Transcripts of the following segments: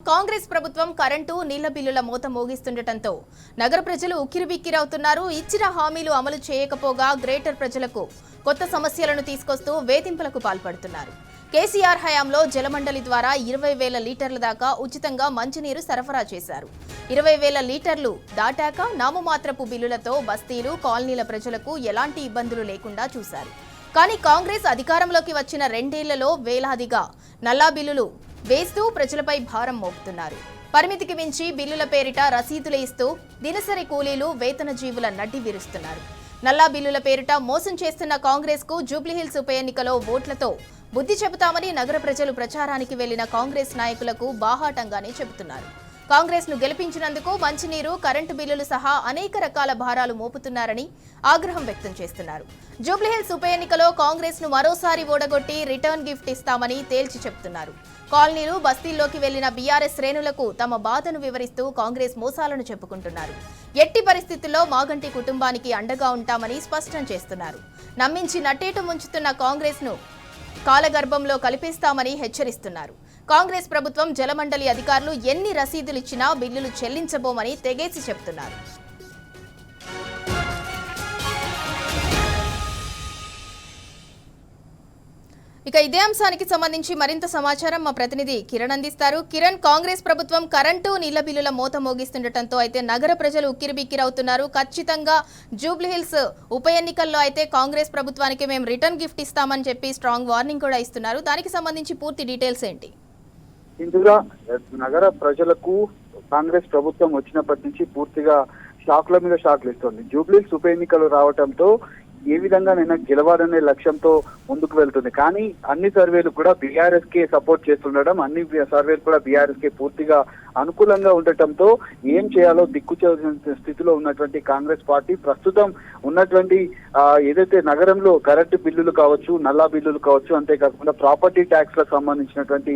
కాంగ్రెస్ ప్రభుత్వం కరెంటు నీళ్ల బిల్లుల మోత మోగిస్తుండటంతో నగర ప్రజలు ఉక్కిరిబిక్కిరవుతున్నారు. ఇచ్చిన హామీలు అమలు చేయకపోగా గ్రేటర్ ప్రజలకు కొత్త సమస్యలను తీసుకొస్తూ వేధింపులకు పాల్పడుతున్నారు. కేసీఆర్ హయాంలో జలమండలి ద్వారా 20,000 లీటర్ల దాకా ఉచితంగా మంచినీరు సరఫరా చేశారు. 20,000 లీటర్లు దాటాక నామమాత్రపు బిల్లులతో బస్తీలు, కాలనీల ప్రజలకు ఎలాంటి ఇబ్బందులు లేకుండా చూశారు. కానీ కాంగ్రెస్ అధికారంలోకి వచ్చిన 2 ఏళ్లలో వేలాదిగా నల్లా బిల్లులు వేస్తూ ప్రజలపై భారం మోపుతున్నారు. పరిమితికి మించి బిల్లుల పేరిట రసీదులు ఇస్తూ దినసరి కూలీలు, వేతన జీవుల నడ్డి విరుస్తున్నారు. నల్లా బిల్లుల పేరిట మోసం చేస్తున్న కాంగ్రెస్ కు జూబ్లీహిల్స్ ఉప ఎన్నికలో ఓట్లతో బుద్ధి చెబుతామని నగర ప్రజలు ప్రచారానికి వెళ్లిన కాంగ్రెస్ నాయకులకు బాహాటంగానే చెబుతున్నారు. కాంగ్రెస్ ను గెలిపించినందుకు మంచినీరు, కరెంటు బిల్లులు సహా అనేక రకాల భారాలు మోపుతున్నారని ఆగ్రహం వ్యక్తం చేస్తున్నారు. జూబ్లీహిల్స్ ఉప ఎన్నికలో కాంగ్రెస్ ను మరోసారి ఓడగొట్టి రిటర్న్ గిఫ్ట్ ఇస్తామని తేల్చి చెబుతున్నారు. కాలనీలు, బస్తీల్లోకి వెళ్లిన బీఆర్ఎస్ శ్రేణులకు తమ బాధను వివరిస్తూ కాంగ్రెస్ మోసాలను చెప్పుకుంటున్నారు. ఎట్టి పరిస్థితుల్లో మాగంటి కుటుంబానికి అండగా ఉంటామని స్పష్టం చేస్తున్నారు. నమ్మించి నట్టేటు ముంచుతున్న కాంగ్రెస్ ను కాలగర్భంలో కలిపేస్తామని హెచ్చరిస్తున్నారు. కాంగ్రెస్ ప్రభుత్వం జలమండలి అధికారులు ఎన్ని రసీదులు ఇచ్చినా బిల్లులు చెల్లించబోమని తెగేసి చెబుతున్నారు. ఇక ఇదే అంశానికి సంబంధించి మరింత సమాచారం మా ప్రతినిధి కిరణ్ అందిస్తారు. కిరణ్, కాంగ్రెస్ ప్రభుత్వం కరెంటు, నీళ్ల బిల్లుల మోత మోగిస్తుండటంతో అయితే నగర ప్రజలు ఉక్కిరిబిక్కిరవుతున్నారు. ఖచ్చితంగా జూబ్లీహిల్స్ ఉప ఎన్నికల్లో అయితే కాంగ్రెస్ ప్రభుత్వానికి మేము రిటర్న్ గిఫ్ట్ ఇస్తామని చెప్పి స్ట్రాంగ్ వార్నింగ్ కూడా ఇస్తున్నారు. దానికి సంబంధించి పూర్తి డీటెయిల్స్ ఏంటి? ఇందులో నగర ప్రజలకు కాంగ్రెస్ ప్రభుత్వం వచ్చినప్పటి నుంచి పూర్తిగా షాక్ల మీద షాక్లు ఇస్తుంది. జూబ్లీహిల్స్ ఉప ఎన్నికలు రావడంతో ఏ విధంగా నేను గెలవాలనే లక్ష్యంతో ముందుకు వెళ్తుంది. కానీ అన్ని సర్వేలు కూడా బీఆర్ఎస్ కే సపోర్ట్ చేస్తుండడం, అన్ని సర్వేలు కూడా బీఆర్ఎస్ కే పూర్తిగా అనుకూలంగా ఉండటంతో ఏం చేయాలో దిక్కుచే స్థితిలో ఉన్నటువంటి కాంగ్రెస్ పార్టీ ప్రస్తుతం ఉన్నటువంటి ఏదైతే నగరంలో కరెంటు బిల్లులు కావచ్చు, నల్లా బిల్లులు కావచ్చు, అంతేకాకుండా ప్రాపర్టీ ట్యాక్స్ లకు సంబంధించినటువంటి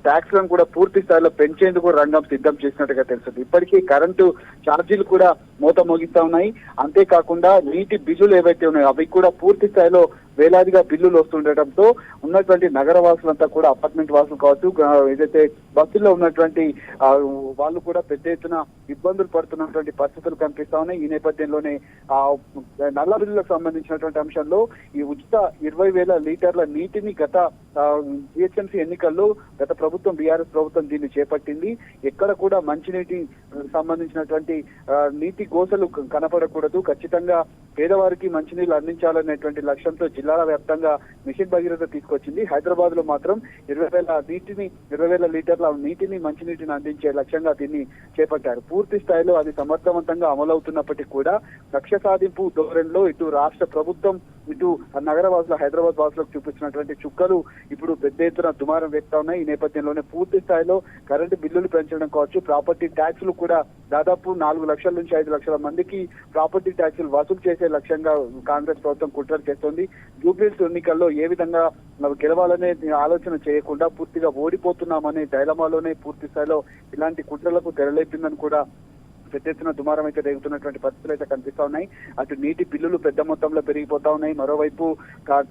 ట్యాక్స్ లను కూడా పూర్తి స్థాయిలో పెంచేందుకు రంగం సిద్ధం చేసినట్టుగా తెలుస్తుంది. ఇప్పటికీ కరెంటు ఛార్జీలు కూడా మోత మోగిస్తా ఉన్నాయి. అంతేకాకుండా నీటి బిల్లులు ఏవైతే ఉన్నాయో అవి కూడా పూర్తి స్థాయిలో వేలాదిగా బిల్లులు వస్తుండటంతో ఉన్నటువంటి నగర వాసులంతా కూడా, అపార్ట్మెంట్ వాసులు కావచ్చు, ఏదైతే బస్సుల్లో ఉన్నటువంటి వాళ్ళు కూడా పెద్ద ఎత్తున ఇబ్బందులు పడుతున్నటువంటి పరిస్థితులు కనిపిస్తా ఉన్నాయి. ఈ నేపథ్యంలోనే నల్ల బిల్లులకు సంబంధించినటువంటి అంశంలో ఈ ఉచిత 20,000 లీటర్ల నీటిని గత జిహెచ్ఎంసీ ఎన్నికల్లో గత ప్రభుత్వం, బీఆర్ఎస్ ప్రభుత్వం దీన్ని చేపట్టింది. ఎక్కడ కూడా మంచినీటి సంబంధించినటువంటి నీటి గోసలు కనపడకూడదు, ఖచ్చితంగా పేదవారికి మంచినీళ్ళు అందించాలనేటువంటి లక్ష్యంతో జిల్లాల వ్యాప్తంగా మిషన్ భగీరథ తీసుకొచ్చింది. హైదరాబాద్ లో మాత్రం 20,000 లీటర్ల నీటిని, మంచినీటిని అందించే లక్ష్యంగా దీన్ని చేపట్టారు. పూర్తి స్థాయిలో అది సమర్థవంతంగా అమలవుతున్నప్పటికీ కూడా లక్ష్య సాధింపు ధోరణిలో ఇటు రాష్ట్ర ప్రభుత్వం, ఇటు నగర వాసులు, హైదరాబాద్ వాసులకు చూపించినటువంటి చుక్కలు ఇప్పుడు పెద్ద ఎత్తున దుమారం వ్యక్తా ఉన్నాయి. ఈ నేపథ్యంలోనే పూర్తి స్థాయిలో కరెంటు బిల్లులు పెంచడం కావచ్చు, ప్రాపర్టీ ట్యాక్సులు కూడా దాదాపు 4 లక్షల నుంచి 5 లక్షల మందికి ప్రాపర్టీ ట్యాక్సులు వసూలు చేసే లక్ష్యంగా కాంగ్రెస్ ప్రభుత్వం కుట్రలు చేస్తోంది. జూబ్లీహిల్స్ ఎన్నికల్లో ఏ విధంగా గెలవాలనే ఆలోచన చేయకుండా పూర్తిగా ఓడిపోతున్నామనే డైలమాలోనే పూర్తి స్థాయిలో ఇలాంటి కుట్రలకు తెరలేపిందని కూడా పెద్ద ఎత్తున దుమారం అయితే రేగుతున్నటువంటి పరిస్థితులు అయితే కనిపిస్తా ఉన్నాయి. అటు నీటి బిల్లులు పెద్ద మొత్తంలో పెరిగిపోతా ఉన్నాయి, మరోవైపు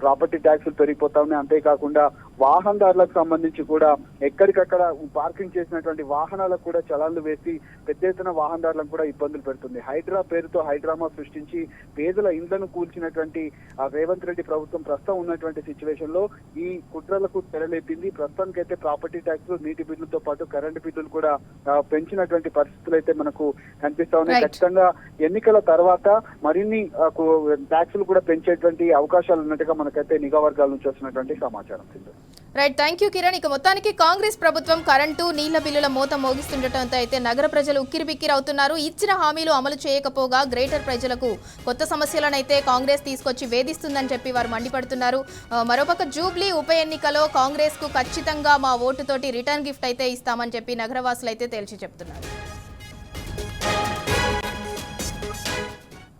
ప్రాపర్టీ ట్యాక్సులు పెరిగిపోతా ఉన్నాయి. అంతేకాకుండా వాహనదారులకు సంబంధించి కూడా ఎక్కడికక్కడ పార్కింగ్ చేసినటువంటి వాహనాలకు కూడా చలాన్లు వేసి పెద్ద ఎత్తున వాహనదారులకు కూడా ఇబ్బందులు పెడుతుంది. హైడ్రా పేరుతో హైడ్రామా సృష్టించి పేదల ఇండ్లను కూల్చినటువంటి రేవంత్ రెడ్డి ప్రభుత్వం ప్రస్తుతం ఉన్నటువంటి సిచ్యువేషన్ లో ఈ కుట్రలకు తెరలేపింది. ప్రస్తుతానికైతే ప్రాపర్టీ ట్యాక్సులు, నీటి బిల్లులతో పాటు కరెంటు బిల్లులు కూడా పెంచినటువంటి పరిస్థితులు అయితే మనకు కనిపిస్తా ఉన్నాయి. ఖచ్చితంగా ఎన్నికల తర్వాత మరిన్ని ట్యాక్సులు కూడా పెంచేటువంటి అవకాశాలు ఉన్నట్టుగా మనకైతే నిఘా వర్గాల నుంచి వస్తున్నటువంటి సమాచారం. Right, thank you Kiran. ఇక మొత్తానికి కాంగ్రెస్ ప్రభుత్వం కరెంటు, నీళ్ల బిల్లుల మోత మోగిస్తుండటంతో అయితే నగర ప్రజలు ఉక్కిరిబిక్కిరవుతున్నారు. ఇచ్చిన హామీలు అమలు చేయకపోగా గ్రేటర్ ప్రజలకు కొత్త సమస్యలనైతే కాంగ్రెస్ తీసుకొచ్చి వేధిస్తుందని చెప్పి వారు మండిపడుతున్నారు. మరోపక్క జూబ్లీ ఉప ఎన్నికలో కాంగ్రెస్ కు ఖచ్చితంగా మా ఓటుతోటి రిటర్న్ గిఫ్ట్ అయితే ఇస్తామని చెప్పి నగరవాసులు అయితే తేల్చి చెప్తున్నారు.